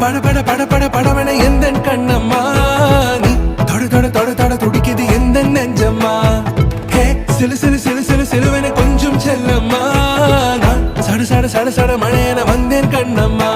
பட பட பட பட படவன எந்த கண்ணம்மா நீ தொட தொட தொட தொட துடிக்குது எந்த நெஞ்சம்மா ஹே சிலு சிலு சிலு சிலு சிலுவன கொஞ்சம் செல்லம்மா நான் சட சட சட சட மழையன வந்தேன் கண்ணம்மா